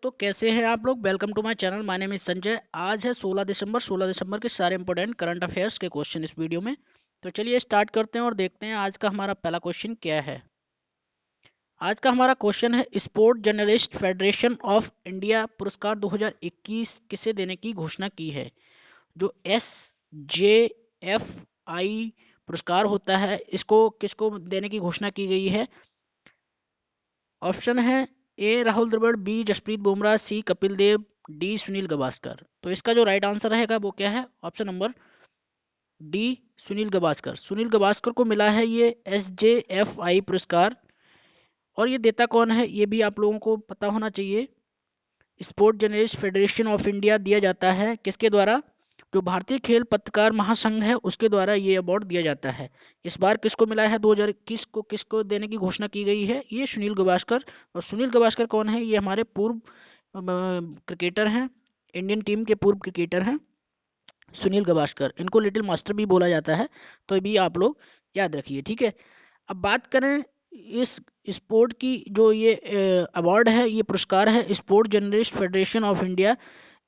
दोस्तों, कैसे हैं आप लोग। Welcome to my channel. My name is Sanjay. आज है 16 दिसंबर। 16 दिसंबर के सारे इंपॉर्टेंट करंट अफेयर्स के क्वेश्चन इस वीडियो में। तो चलिए स्टार्ट करते हैं और देखते हैं आज का हमारा पहला क्वेश्चन क्या है। आज का हमारा क्वेश्चन है, sport journalist federation of India पुरस्कार 2021 किसे देने की घोषणा की है। जो SJFI पुरस्कार होता है, इसको किसको देने की घोषणा की गई है। ऑप्शन है ए राहुल द्रविड़, बी जसप्रीत बुमराह, सी कपिल देव, डी सुनील गावस्कर। तो इसका जो राइट आंसर रहेगा वो क्या है, option number D Sunil Gavaskar. Sunil Gavaskar को मिला है ये SJFI पुरस्कार। और ये देता कौन है ये भी आप लोगों को पता होना चाहिए। Sport journalist federation of India दिया जाता है किसके द्वारा, जो भारतीय खेल पत्रकार महासंघ है उसके द्वारा ये अवार्ड दिया जाता है। इस बार किसको मिला है, 2021 को किसको देने की घोषणा की गई है, ये सुनील गावस्कर। और सुनील गावस्कर कौन है, ये हमारे पूर्व क्रिकेटर हैं, इंडियन टीम के पूर्व क्रिकेटर हैं सुनील गावस्कर। इनको लिटिल मास्टर भी बोला जाता है, तो भी आप लोग याद रखिए, ठीक है। अब बात करें इस स्पोर्ट की, जो ये अवार्ड है, ये पुरस्कार है sport journalist federation of India.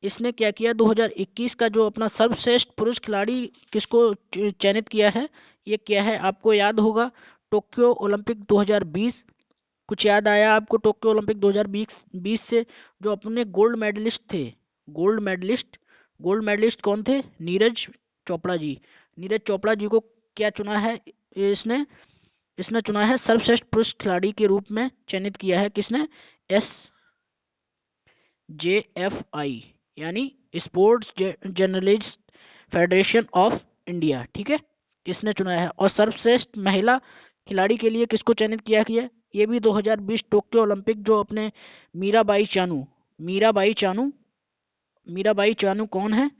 इसने क्या किया, 2021 का जो अपना सर्वश्रेष्ठ पुरुष खिलाड़ी किसको चयनित किया है, ये क्या है आपको याद होगा, टोक्यो ओलंपिक 2020। कुछ याद आया आपको टोक्यो ओलंपिक 2020 से, जो अपने गोल्ड मेडलिस्ट थे। गोल्ड मेडलिस्ट कौन थे, नीरज चोपड़ा जी। नीरज चोपड़ा जी को क्या चुना है इसने, इसने चुना है सर्वश्रेष्ठ पुरुष खिलाड़ी के रूप में चयनित किया है। किसने, SJFI यानी sports journalist federation of India, ठीक है, इसने चुना है। और सर्वश्रेष्ठ महिला खिलाड़ी के लिए किसको चयनित किया गया, ये भी 2020 टोक्यो ओलंपिक, जो अपने मीराबाई चानू कौन है,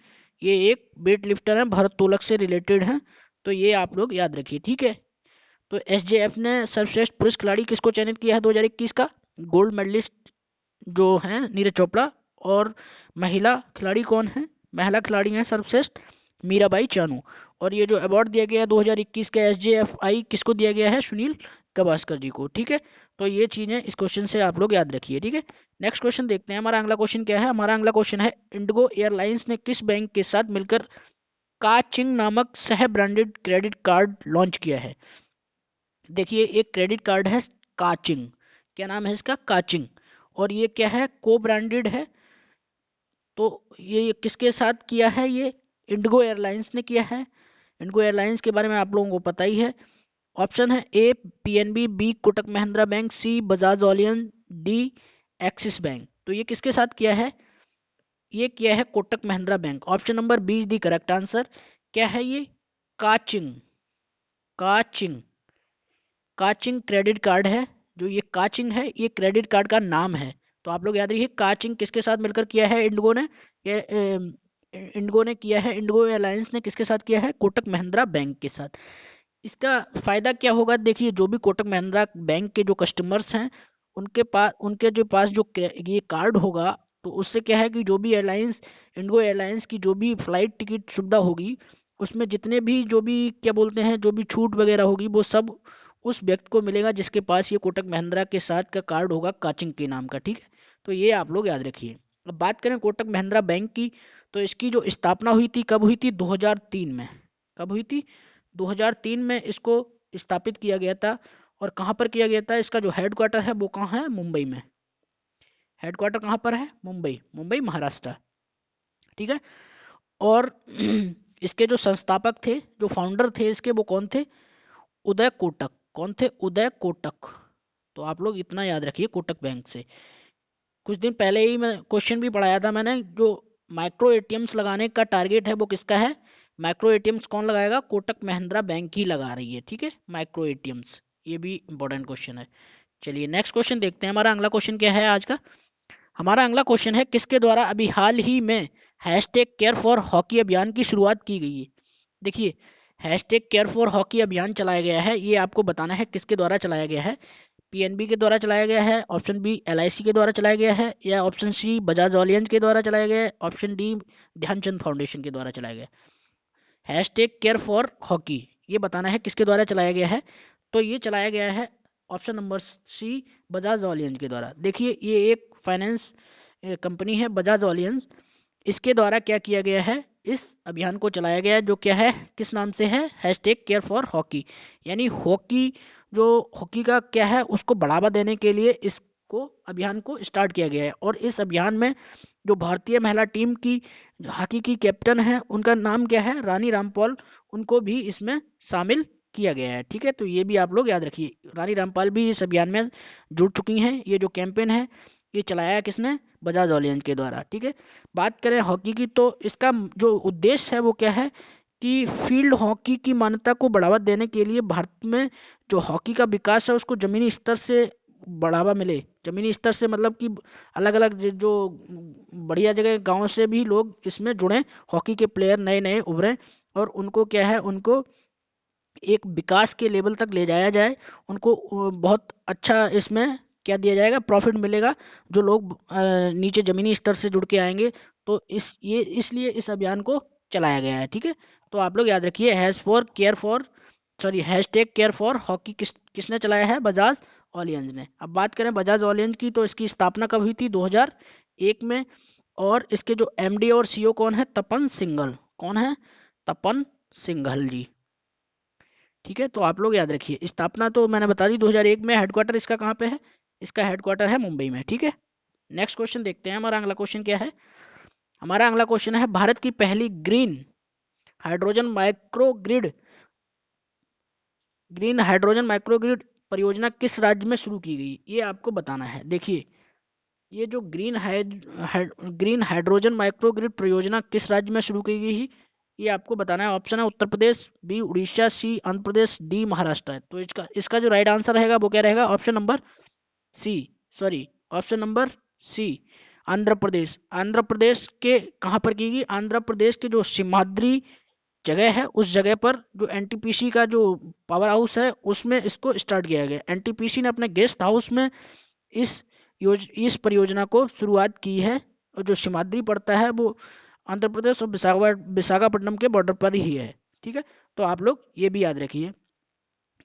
ये एक वेट लिफ्टर है, भारोत्तोलक से रिलेटेड है। तो ये आप लोग याद रखिए, ठीक है। तो SJF ने सर्वश्रेष्ठ पुरुष खिलाड़ी किसको चयनित किया है 2021 का, गोल्ड मेडलिस्ट जो है नीरज चोपड़ा। और महिला खिलाड़ी कौन है, महिला खिलाड़ी हैं सर्वश्रेष्ठ मीराबाई चानू। और ये जो अवार्ड दिया गया है 2021 का SJFI किसको दिया गया है, सुनील गावस्कर जी को, ठीक है। तो ये चीजें इस क्वेश्चन से आप लोग याद रखिए, ठीक है। नेक्स्ट क्वेश्चन देखते हैं। हमारा अगला क्वेश्चन क्या है, हमारा अगला क्वेश्चन है, इंडिगो एयरलाइंस ने किस बैंक के साथ मिलकर काचिंग नामक सह ब्रांडेड क्रेडिट कार्ड लॉन्च किया है। देखिए, एक क्रेडिट कार्ड है काचिंग, क्या नाम है इसका, काचिंग। और ये क्या है, को ब्रांडेड है। तो ये किसके साथ किया है, ये इंडिगो एयरलाइंस ने किया है। इंडिगो एयरलाइंस के बारे में आप लोगों को पता ही है। ऑप्शन है A PNB, B Kotak Mahindra bank, C Bajaj Allianz, D Axis bank. तो ये किसके साथ किया है, ये किया है Kotak Mahindra bank. Option number B is the correct answer. क्या है ये, काचिंग। काचिंग काचिंग क्रेडिट कार्ड है। जो ये काचिंग है, ये क्रेडिट कार्ड का नाम है। तो आप लोग याद रखिए, काचिंग किसके साथ मिलकर किया है इंडिगो ने, ये इंडिगो ने किया है, इंडिगो एयरलाइंस ने किसके साथ किया है, कोटक महिंद्रा बैंक के साथ। इसका फायदा क्या होगा, देखिए, जो भी कोटक महिंद्रा बैंक के जो कस्टमर्स हैं, उनके जो पास जो ये कार्ड होगा, तो उससे क्या है कि जो भी एयरलाइंस, इंडिगो एयरलाइंस की जो भी फ्लाइट टिकट सुविधा होगी, उसमें जितने भी जो भी क्या बोलते हैं, जो भी छूट वगैरह होगी, वो सब उस व्यक्ति को मिलेगा जिसके पास ये कोटक महिंद्रा के साथ का कार्ड होगा, काचिंग के नाम का, ठीक है। तो ये आप लोग याद रखिए। अब बात करें कोटक महिंद्रा बैंक की, तो इसकी जो स्थापना हुई थी, कब हुई थी, 2003 में। कब हुई थी, 2003 में इसको स्थापित किया गया था। और कहाँ पर किया गया था, इसका जो हेडक्वार्टर है वो कहाँ है, मुंबई में। हेडक्वार्टर कहाँ पर है, मुंबई महाराष्ट्र, ठीक है। और इसके जो संस्थापक थे, जो फाउंडर थे इसके, वो कौन थे, उदय कोटक। कौन थे, उदय कोटक। तो आप लोग इतना याद रखिए कोटक बैंक से। कुछ दिन पहले ही मैं क्वेश्चन भी पढ़ाया था मैंने, जो माइक्रो एटीएम्स लगाने का टारगेट है वो किसका है, माइक्रो एटीएम्स कौन लगाएगा, कोटक महिंद्रा बैंक ही लगा रही है, ठीक है, माइक्रो एटीएम्स। ये भी इंपॉर्टेंट क्वेश्चन है। चलिए नेक्स्ट क्वेश्चन देखते हैं। हमारा अगला क्वेश्चन क्या है आज का, हमारा अगला क्वेश्चन है, किसके द्वारा अभी हाल ही में #केयर फॉर हॉकी अभियान की शुरुआत की गई है। देखिए, #केयर फॉर हॉकी अभियान चलाया गया है, ये आपको बताना है किसके द्वारा चलाया गया है। PNB के द्वारा चलाया गया है, ऑप्शन बी LIC के द्वारा चलाया गया है, या ऑप्शन सी बजाज ऑलियंस के द्वारा चलाया गया है, ऑप्शन डी ध्यानचंद फाउंडेशन के द्वारा चलाया गया है। #केयर फॉर हॉकी, ये बताना है किसके द्वारा चलाया गया है। तो ये चलाया गया है option number C Bajaj Allianz के द्वारा। देखिए, ये एक फाइनेंस कंपनी है बजाज ऑलियंस, इसके द्वारा क्या किया गया है, इस अभियान को चलाया गया है, जो क्या है, किस नाम से है, हैशटैग केयर फॉर हॉकी। यानी हॉकी, जो हॉकी का क्या है उसको बढ़ावा देने के लिए इसको अभियान को स्टार्ट किया गया है। और इस अभियान में जो भारतीय महिला टीम की हॉकी की कैप्टन है उनका नाम क्या है, रानी रामपाल, उनको भी इसमें शामिल किया गया है। ठीक है, तो ये भी आप लोग याद रखिए, रानी रामपाल भी इस अभियान में जुड़ चुकी हैं। ये जो कैंपेन है ये चलाया किसने, बजाज ऑलियंस के द्वारा। ठीक है, बात करें हॉकी की तो इसका जो उद्देश्य है वो क्या है कि फील्ड हॉकी की मान्यता को बढ़ावा देने के लिए भारत में जो हॉकी का विकास है उसको जमीनी स्तर से बढ़ावा मिले। जमीनी स्तर से मतलब कि अलग अलग जो बढ़िया जगह गांव से भी लोग इसमें जुड़े, हॉकी के प्लेयर नए नए उभरे, और उनको क्या है, उनको एक विकास के लेवल तक ले जाया जाए, उनको बहुत अच्छा इसमें क्या दिया जाएगा, प्रॉफिट मिलेगा, जो लोग नीचे ज़मीनी स्तर से जुड़ के आएंगे। तो इसलिए इस अभियान को चलाया गया है। ठीक है, तो आप लोग याद रखिए, हैशटैग केयर फॉर हॉकी किसने चलाया है, बजाज ऑलियंस ने। अब बात करें बजाज ऑलियंस की तो इसकी स्थापना कब हुई थी, 2001 में। और इसके जो एमडी और सीईओ कौन है, तपन सिंघल। कौन है, तपन सिंघल जी। ठीक है, तो आप लोग याद रखिए, स्थापना तो मैंने बता दी 2001 में। हेडक्वार्टर इसका कहाँ पे है, इसका हेडक्वार्टर है मुंबई में। ठीक है, नेक्स्ट क्वेश्चन देखते हैं, हमारा अगला क्वेश्चन क्या है। हमारा अगला क्वेश्चन है, भारत की पहली ग्रीन हाइड्रोजन माइक्रोग्रिड परियोजना किस राज्य में शुरू की गई, ये आपको बताना है। देखिए, ये जो ग्रीन हाइड्रोजन माइक्रोग्रिड परियोजना किस राज्य में शुरू की गई, ये आपको बताना है। ऑप्शन है उत्तर प्रदेश, बी उड़ीसा, सी आंध्र प्रदेश, डी महाराष्ट्र है। तो इसका जो राइट आंसर रहेगा वो क्या रहेगा, C option number C, Andhra Pradesh. Andhra Pradesh के कहाँ पर की गई, आंध्र प्रदेश के जो सिमाद्री जगह है उस जगह पर जो एनटीपीसी का जो पावर हाउस है उसमें इसको स्टार्ट किया गया। एनटीपीसी ने अपने गेस्ट हाउस में इस इस परियोजना को शुरुआत की है। और जो सिमाद्री पड़ता है वो आंध्र प्रदेश और विशाखापट्टनम के बॉर्डर पर ही है। ठीक है, तो आप लोग ये भी याद रखिए।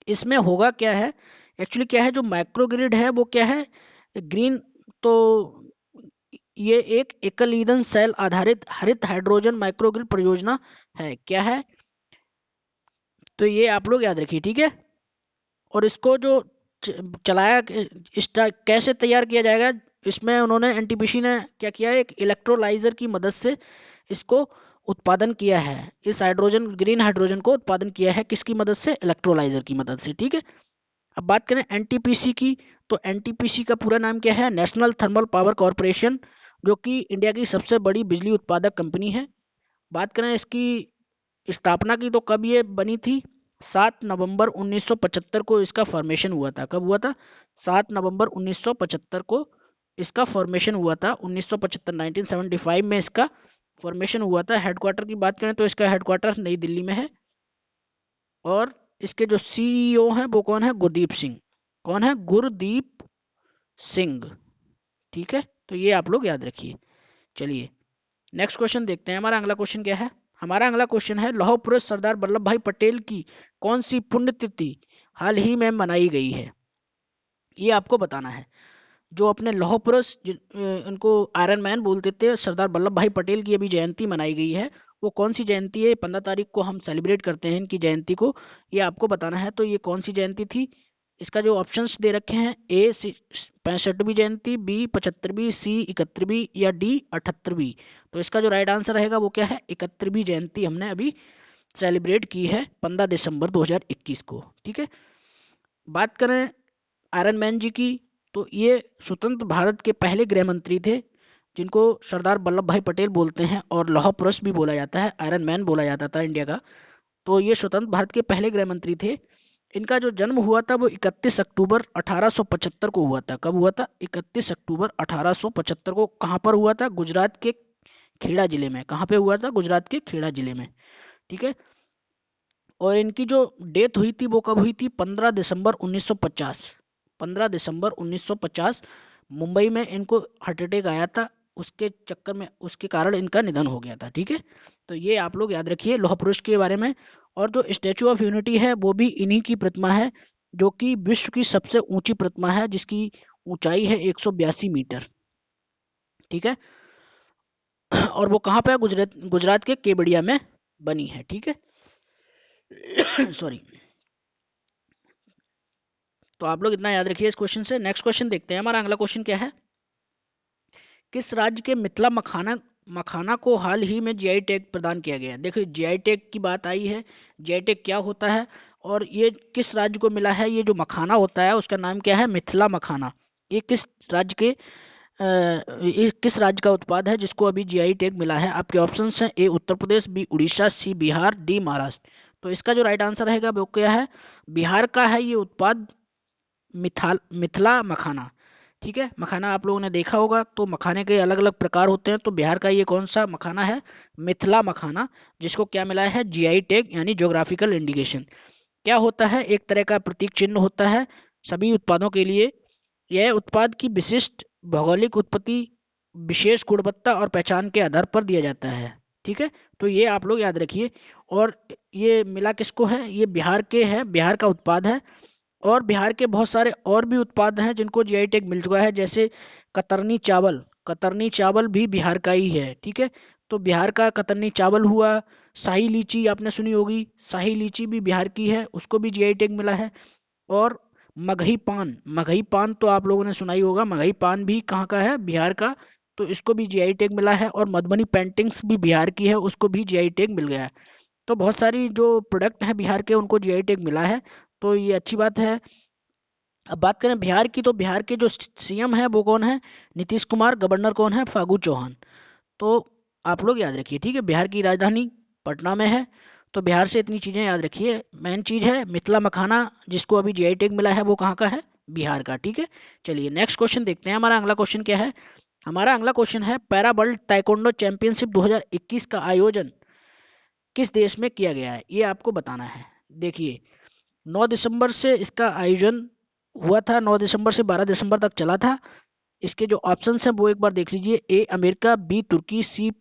इसमें होगा क्या है, एक्चुअली क्या है, जो माइक्रोग्रिड है वो क्या है, ग्रीन, तो ये एक एकल ईंधन सेल आधारित हरित हाइड्रोजन माइक्रोग्रिड परियोजना है। क्या है, तो ये आप लोग याद रखिए। ठीक है, और इसको जो चलाया कैसे तैयार किया जाएगा, इसमें उन्होंने एनटीपीसी ने क्या किया है, एक इलेक्ट्रोलाइजर की मदद से इसको उत्पादन किया है। इस ग्रीन हाइड्रोजन को उत्पादन किया है किसकी मदद से, इलेक्ट्रोलाइजर की मदद से। ठीक है, अब बात करें एनटीपीसी की, तो एनटीपीसी का पूरा नाम क्या है, नेशनल थर्मल पावर कॉरपोरेशन, जो कि इंडिया की सबसे बड़ी बिजली उत्पादक कंपनी है। बात करें इसकी स्थापना की तो कब ये बनी थी, 7 नवंबर 1975 को इसका फॉर्मेशन हुआ था। कब हुआ था, 7 नवंबर 1975 को इसका फॉर्मेशन हुआ था। 1975 1975 में इसका फॉर्मेशन हुआ था। हेडक्वार्टर की बात करें तो इसका हेडक्वार्टर नई दिल्ली में है। और इसके जो सीईओ हैं वो कौन है, गुरदीप सिंह। कौन है, गुरदीप सिंह। ठीक है, तो ये आप लोग याद रखिए। चलिए नेक्स्ट क्वेश्चन देखते हैं, हमारा अगला क्वेश्चन क्या है। हमारा अगला क्वेश्चन है, लौह पुरुष सरदार वल्लभ भाई पटेल की कौन सी पुण्यतिथि हाल ही में मनाई गई है, ये आपको बताना है। जो अपने लौह पुरुष उनको आयरन मैन बोलते थे, सरदार वल्लभ भाई पटेल की अभी जयंती मनाई गई है। वो कौन सी जयंती है, 15 तारीख को हम सेलिब्रेट करते हैं इनकी जयंती को, ये आपको बताना है। तो ये कौन सी जयंती थी, इसका जो ऑप्शंस दे रखे हैं, ए 65वीं जयंती, बी 75वीं, सी 71वीं, या डी 78वीं। तो इसका जो राइट आंसर रहेगा वो क्या है, 71वीं जयंती हमने अभी सेलिब्रेट की है 15 दिसंबर 2021 को। ठीक है, बात करें आयरन मैन जी की, तो ये स्वतंत्र भारत के पहले गृह मंत्री थे, जिनको सरदार वल्लभ भाई पटेल बोलते हैं, और लौह पुरुष भी बोला जाता है, आयरन मैन बोला जाता था इंडिया का। तो ये स्वतंत्र भारत के पहले गृह मंत्री थे। इनका जो जन्म हुआ था वो 31 अक्टूबर 1875 को हुआ था। कब हुआ था, 31 अक्टूबर 1875 को। कहाँ पर हुआ था, गुजरात के खेड़ा जिले में। कहाँ पे हुआ था, गुजरात के खेड़ा जिले में। ठीक है, और इनकी जो डेथ हुई थी वो कब हुई थी, 15 दिसंबर 1950। 15 दिसंबर 1950 मुंबई में इनको हार्ट अटैक आया था, उसके चक्कर में, उसके कारण इनका निधन हो गया था। ठीक है, तो ये आप लोग याद रखिए लौह पुरुष के बारे में। और जो स्टैचू ऑफ यूनिटी है वो भी इन्हीं की प्रतिमा है, जो कि विश्व की सबसे ऊंची प्रतिमा है, जिसकी ऊंचाई है 182 मीटर। ठीक है। और वो कहाँ पे है? गुजरात के केवड़िया में बनी है, ठीक है। सॉरी। तो आप लोग इतना याद रखिए इस क्वेश्चन से। नेक्स्ट क्वेश्चन देखते हैं, हमारा अगला क्वेश्चन क्या है? किस राज्य के मिथिला मखाना मखाना को हाल ही में जीआई टैग प्रदान किया गया है? देखिए जीआई टैग की बात आई है। जीआई टैग क्या होता है और ये किस राज्य को मिला है? ये जो मखाना होता है उसका नाम क्या है? मिथिला मखाना। ये किस राज्य के ये किस राज्य का उत्पाद है जिसको अभी जीआई टैग मिला है? आपके ऑप्शंस हैं: ए उत्तर प्रदेश, बी उड़ीसा, सी बिहार, डी महाराष्ट्र। तो इसका जो राइट आंसर रहेगा वो क्या है? बिहार का है ये उत्पाद, मिथिला मखाना। ठीक है। मखाना आप लोगों ने देखा होगा, तो मखाने के अलग अलग प्रकार होते हैं, तो बिहार का ये कौन सा मखाना है? मिथिला मखाना, जिसको क्या मिला है? जीआई टैग यानी ज्योग्राफिकल इंडिकेशन। क्या होता है? एक तरह का प्रतीक चिन्ह होता है सभी उत्पादों के लिए। यह उत्पाद की विशिष्ट भौगोलिक उत्पत्ति, विशेष गुणवत्ता और पहचान के आधार पर दिया जाता है। ठीक है। तो ये आप लोग याद रखिए। और ये मिला किसको है? ये बिहार के है, बिहार का उत्पाद है। और बिहार के बहुत सारे और भी उत्पाद हैं जिनको जीआई टैग मिल चुका है, जैसे कतरनी चावल। कतरनी चावल भी बिहार का ही है। ठीक है। तो बिहार का कतरनी चावल हुआ। शाही लीची आपने सुनी होगी, शाही लीची भी बिहार की है, उसको भी जीआई टैग मिला है। और मगही पान, मगही पान तो आप लोगों ने सुना ही होगा, मगही पान भी कहाँ का है? बिहार का। तो इसको भी जीआई टैग मिला है। और मधुबनी पेंटिंग्स भी बिहार की है, उसको भी जीआई टैग मिल गया है। तो बहुत सारी जो प्रोडक्ट हैं बिहार के उनको जीआई टैग मिला है, तो ये अच्छी बात है। अब बात करें बिहार की, तो बिहार के जो सीएम है वो कौन है? नीतीश कुमार। गवर्नर कौन है? फागू चौहान। तो आप लोग याद रखिए। ठीक है। बिहार की राजधानी पटना में है। तो बिहार से इतनी चीज़ें याद रखिए। मेन चीज़ है मिथिला मखाना, जिसको अभी जीआई टैग मिला है, वो कहाँ का है? बिहार का। ठीक है। चलिए नेक्स्ट क्वेश्चन देखते हैं, हमारा अगला क्वेश्चन क्या है? हमारा अगला क्वेश्चन है, पैरा वर्ल्ड ताइक्वांडो चैंपियनशिप 2021 का आयोजन किस देश में किया गया है? ये आपको बताना है। देखिए 9 दिसंबर से इसका आयोजन हुआ था, 9 दिसंबर से 12 दिसंबर तक चला था। इसके जो ऑप्शंस हैं वो एक बार देख लीजिए: ए अमेरिका, बी तुर्की, सी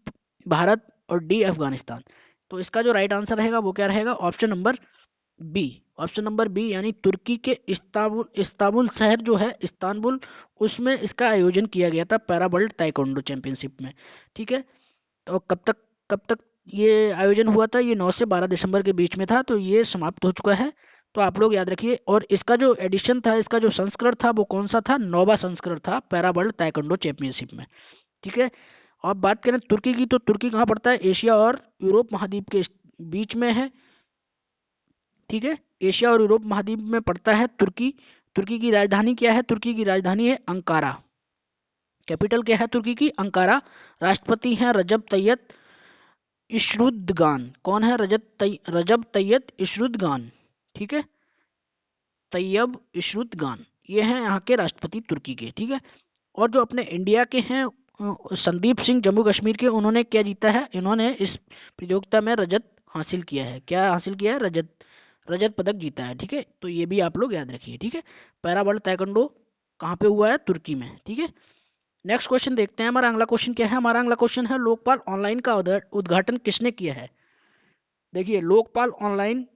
भारत और डी अफगानिस्तान। तो इसका जो राइट आंसर रहेगा वो क्या रहेगा? Option number B. Option number B यानी तुर्की के इस्तांबुल, इस्तांबुल शहर जो है, इस्तांबुल, उसमें इसका आयोजन किया गया था पैरा वर्ल्ड ताइक्वांडो चैंपियनशिप में। ठीक है। तो कब तक ये आयोजन हुआ था? ये 9 से 12 दिसंबर के बीच में था। तो ये समाप्त हो चुका है। तो आप लोग याद रखिए। और इसका जो एडिशन था, इसका जो संस्करण था वो कौन सा था? 9वां संस्करण था पैरा वर्ल्ड ताइक्वांडो चैंपियनशिप में। ठीक है। और बात करें तुर्की की, तो तुर्की कहाँ पड़ता है? एशिया और यूरोप महाद्वीप के बीच में है। ठीक है। एशिया और यूरोप महाद्वीप में पड़ता है तुर्की। तुर्की की राजधानी क्या है? तुर्की की राजधानी है अंकारा। कैपिटल क्या है तुर्की की? अंकारा। राष्ट्रपति हैं रजब तैयब इशरुद्गान। कौन है? रजब तैयब इशरुद्गान। ठीक है। तैयब इशरुद्गान, ये हैं यहाँ के राष्ट्रपति तुर्की के। ठीक है। और जो अपने इंडिया के हैं संदीप सिंह, जम्मू कश्मीर के, उन्होंने क्या जीता है? इन्होंने इस प्रतियोगिता में रजत हासिल किया है। क्या हासिल किया है? रजत, रजत पदक जीता है। ठीक है। तो ये भी आप लोग याद रखिए। ठीक है। पैरा वर्ल्ड ताइक्वांडो कहाँ पे हुआ है? तुर्की में। ठीक है। नेक्स्ट क्वेश्चन देखते हैं, हमारा अगला क्वेश्चन क्या है? हमारा अगला क्वेश्चन है, लोकपाल ऑनलाइन का उद्घाटन किसने किया है? देखिए लोकपाल ऑनलाइन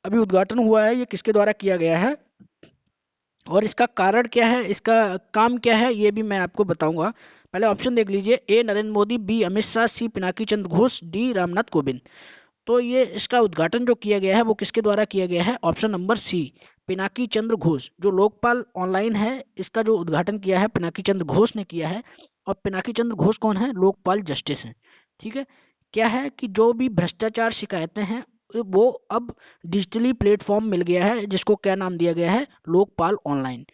अभी उद्घाटन हुआ है, ये किसके द्वारा किया गया है और इसका कारण क्या है, इसका काम क्या है, ये भी मैं आपको बताऊंगा। पहले ऑप्शन देख लीजिए: ए नरेंद्र मोदी, बी अमित शाह, सी पिनाकी चंद्र घोष, डी रामनाथ कोविंद। तो ये इसका उद्घाटन जो किया गया है वो किसके द्वारा किया गया है? ऑप्शन नंबर सी, पिनाकी चंद्र घोष। जो लोकपाल ऑनलाइन है इसका जो उद्घाटन किया है पिनाकी चंद्र घोष ने किया है। और पिनाकी चंद्र घोष कौन है? लोकपाल जस्टिस हैं। ठीक है। क्या है कि जो भी भ्रष्टाचार शिकायतें हैं वो अब डिजिटली प्लेटफॉर्म मिल गया है, जिसको क्या नाम दिया गया है? लोकपाल ऑनलाइन।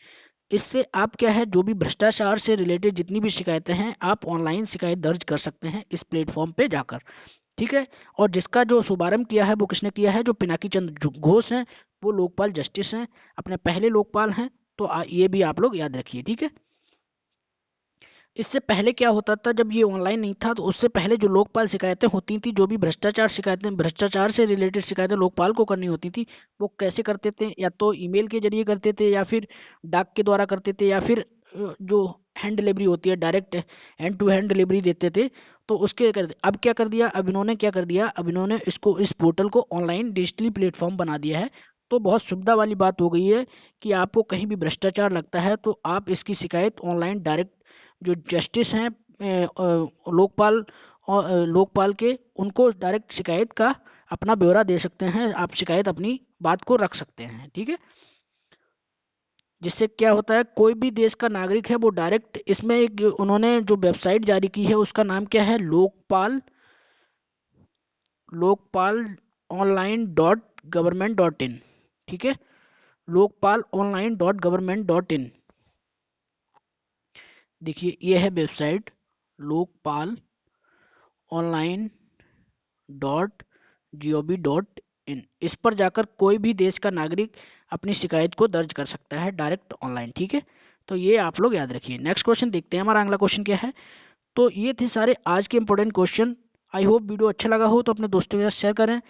इससे आप क्या है, जो भी भ्रष्टाचार से रिलेटेड जितनी भी शिकायतें हैं आप ऑनलाइन शिकायत दर्ज कर सकते हैं इस प्लेटफॉर्म पे जाकर। ठीक है। और जिसका जो शुभारंभ किया है वो किसने किया है? जो पिनाकी चंद्र घोष हैं, वो लोकपाल जस्टिस हैं, अपने पहले लोकपाल हैं। तो ये भी आप लोग याद रखिए। ठीक है। इससे पहले क्या होता था, जब ये ऑनलाइन नहीं था तो उससे पहले जो लोकपाल शिकायतें होती थी, जो भी भ्रष्टाचार शिकायतें, भ्रष्टाचार से रिलेटेड शिकायतें लोकपाल को करनी होती थी, वो कैसे करते थे? या तो ईमेल के जरिए करते थे, या फिर डाक के द्वारा करते थे, या फिर जो हैंड डिलीवरी होती है direct hand to hand delivery देते थे। तो उसके करते, अब क्या कर दिया, अब इन्होंने क्या कर दिया, अब इन्होंने इसको, इस पोर्टल को ऑनलाइन डिजिटली प्लेटफॉर्म बना दिया है। तो बहुत सुविधा वाली बात हो गई है कि आपको कहीं भी भ्रष्टाचार लगता है तो आप इसकी शिकायत ऑनलाइन डायरेक्ट जो जस्टिस हैं लोकपाल और लोकपाल के, उनको डायरेक्ट शिकायत का अपना ब्यौरा दे सकते हैं, आप शिकायत अपनी बात को रख सकते हैं, ठीक है। जिससे क्या होता है, कोई भी देश का नागरिक है वो डायरेक्ट इसमें एक उन्होंने जो वेबसाइट जारी की है उसका नाम क्या है, लोकपाल online.government.in, ठीक है, लोकपाल online.government.in। देखिए ये है वेबसाइट लोकपाल online.gov.in। इस पर जाकर कोई भी देश का नागरिक अपनी शिकायत को दर्ज कर सकता है डायरेक्ट ऑनलाइन, ठीक है। तो ये आप लोग याद रखिए। नेक्स्ट क्वेश्चन देखते हैं, हमारा अगला क्वेश्चन क्या है। तो ये थे सारे आज के important question. I hope video अच्छा लगा हो तो अपने दोस्तों के साथ शेयर करें।